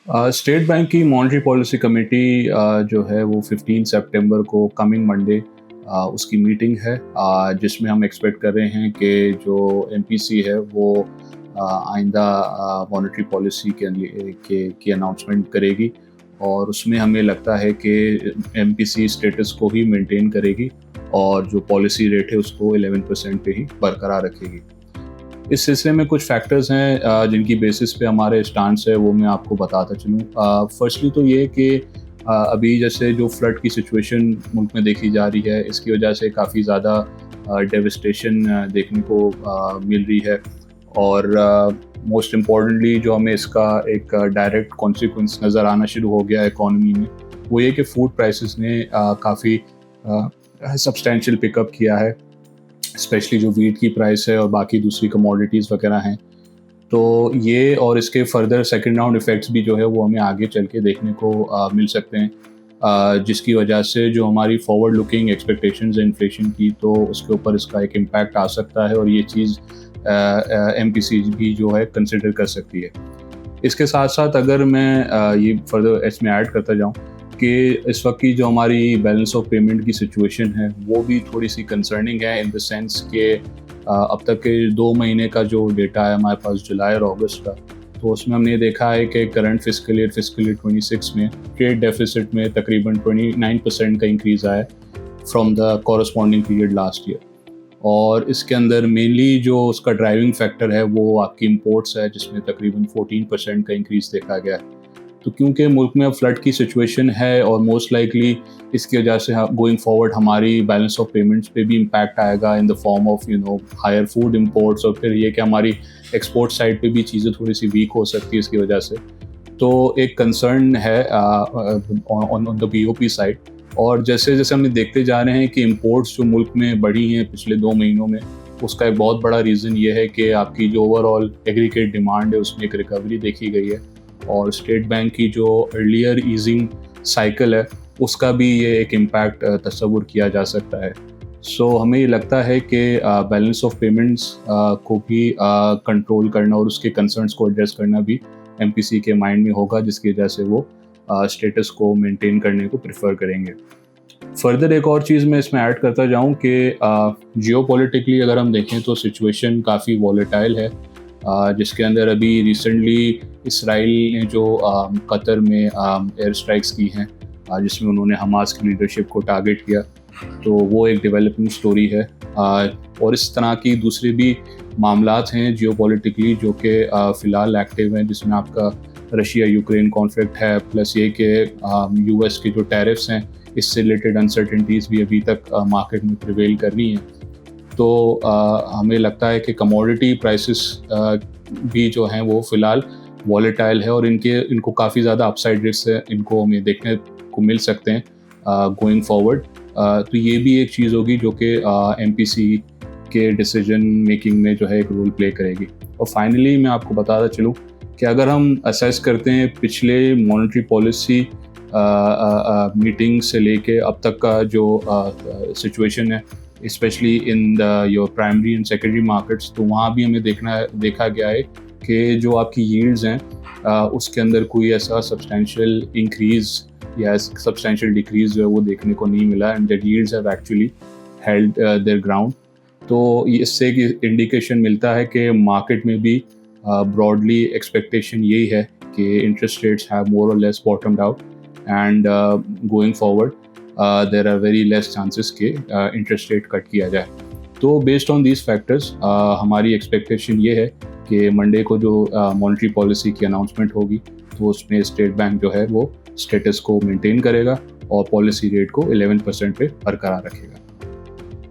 State bank की monetary policy committee जो है वो 15 सितंबर को कमिंग मंडे उसकी मीटिंग है, जिसमें हम एक्सपेक्ट कर रहे हैं कि जो एमपीसी है वो आइंदा मॉनेटरी पॉलिसी के लिए की अनाउंसमेंट करेगी। और उसमें हमें लगता है कि एमपीसी स्टेटस को ही मेंटेन करेगी और जो पॉलिसी रेट है उसको 11% पे ही बरकरार रखेगी। इस सिलसिले में कुछ फैक्टर्स हैं जिनकी बेसिस पे हमारे स्टांस है वो मैं आपको बताता चलूँ। फर्स्टली तो ये कि अभी जैसे जो फ्लड की सिचुएशन मुल्क में देखी जा रही है, इसकी वजह से काफ़ी ज़्यादा डेवस्टेशन देखने को मिल रही है। और मोस्ट इम्पॉर्टेंटली जो हमें इसका एक डायरेक्ट कॉन्सिक्वेंस नज़र आना शुरू हो गया है इकॉनमी में, वो ये कि फूड प्राइसेस ने काफ़ी सब्सटेंशियल पिकअप किया है, स्पेशली जो वीट की प्राइस है और बाकी दूसरी कमोडिटीज़ वगैरह हैं। तो ये और इसके फर्दर सेकंड राउंड इफ़ेक्ट्स भी जो है वो हमें आगे चल के देखने को मिल सकते हैं, जिसकी वजह से जो हमारी फॉरवर्ड लुकिंग एक्सपेक्टेशंस है इन्फ्लेशन की, तो उसके ऊपर इसका एक इम्पैक्ट आ सकता है और ये चीज़ एमपीसी भी जो है कंसिडर कर सकती है। इसके साथ साथ अगर मैं ये फर्दर इसमें ऐड करता जाऊँ कि इस वक्त की जो हमारी बैलेंस ऑफ पेमेंट की सिचुएशन है वो भी थोड़ी सी कंसर्निंग है, इन द सेंस कि अब तक के 2 महीने का जो डेटा है हमारे पास जुलाई और अगस्त का, तो उसमें हमने देखा है कि करंट फिस्कल ईयर 26 में ट्रेड डेफिसिट में तकरीबन 29% का इंक्रीज़ आया from the corresponding period last year. और इसके अंदर मेनली जो उसका ड्राइविंग फैक्टर है वो आपकी इंपोर्ट्स है, जिसमें तकरीबन 14% का इंक्रीज़ देखा गया है। तो क्योंकि मुल्क में अब फ्लड की सिचुएशन है और मोस्ट लाइकली इसकी वजह से गोइंग फॉरवर्ड हमारी बैलेंस ऑफ पेमेंट्स पे भी इम्पैक्ट आएगा in the form of higher food imports, और फिर ये कि हमारी एक्सपोर्ट साइड पे भी चीज़ें थोड़ी सी वीक हो सकती है इसकी वजह से। तो एक कंसर्न है ऑन द बीओपी साइड। और जैसे जैसे हमने देखते जा रहे हैं कि इंपोर्ट्स जो मुल्क में बढ़ी हैं पिछले 2 महीनों में, उसका एक बहुत बड़ा रीज़न ये है कि आपकी जो ओवरऑल एग्रीगेट डिमांड है उसमें एक रिकवरी देखी गई है, और स्टेट बैंक की जो अर्लियर ईजिंग साइकिल है उसका भी ये एक इम्पैक्ट तस्वुर किया जा सकता है। सो हमें ये लगता है कि बैलेंस ऑफ पेमेंट्स को भी कंट्रोल करना और उसके कंसर्न्स को एड्रेस करना भी एमपीसी के माइंड में होगा, जिसकी वजह से वो स्टेटस को मेंटेन करने को प्रेफर करेंगे। फर्दर एक और चीज़ मैं इसमें ऐड करता जाऊँ कि जियोपॉलिटिकली अगर हम देखें तो सिचुएशन काफ़ी वॉलेटाइल है, जिसके अंदर अभी रिसेंटली इसराइल ने जो कतर में एयर स्ट्राइक्स की हैं, जिसमें उन्होंने हमास की लीडरशिप को टारगेट किया, तो वो एक डेवलपिंग स्टोरी है। और इस तरह की दूसरे भी मामलात हैं जियोपॉलिटिकली जो कि फ़िलहाल एक्टिव हैं, जिसमें आपका रशिया यूक्रेन कॉन्फ्लिक्ट है, प्लस ये कि यूएस के जो टैरिफ्स हैं इससे रिलेटेड अनसर्टेनिटीज़ भी अभी तक मार्केट में प्रिवेल कर रही हैं। तो हमें लगता है कि कमोडिटी प्राइसेस भी जो हैं वो फ़िलहाल वॉलेटाइल है और इनको काफ़ी ज़्यादा अपसाइड रिस्क है, इनको हमें देखने को मिल सकते हैं गोइंग फॉरवर्ड। तो ये भी एक चीज़ होगी जो कि एमपीसी के डिसीजन मेकिंग में जो है एक रोल प्ले करेगी। और फाइनली मैं आपको बताता चलूँ कि अगर हम असेस करते हैं पिछले मॉनेटरी पॉलिसी मीटिंग से लेके अब तक का जो सिचुएशन है, specially in the your primary and secondary markets, तो वहाँ भी हमें देखा गया है कि जो आपकी यील्ड्स हैं उसके अंदर कोई ऐसा सब्सटेंशियल इंक्रीज़ या सब्सटेंशियल डिक्रीज़ जो है वो देखने को नहीं मिला, and that yields have actually held their ground. तो इससे एक इंडिकेशन मिलता है कि मार्केट में भी ब्रॉडली एक्सपेक्टेशन यही है कि इंटरेस्ट रेट्स हैव मोर और less bottomed out, and going forward there are very less chances के इंटरेस्ट रेट कट किया जाए। तो बेस्ड ऑन दीज फैक्टर्स हमारी एक्सपेक्टेशन ये है कि मंडे को जो मॉनेटरी पॉलिसी की अनाउंसमेंट होगी तो उसमें स्टेट बैंक जो है वो स्टेटस को मेंटेन करेगा और पॉलिसी रेट को 11% पे बरकरार रखेगा।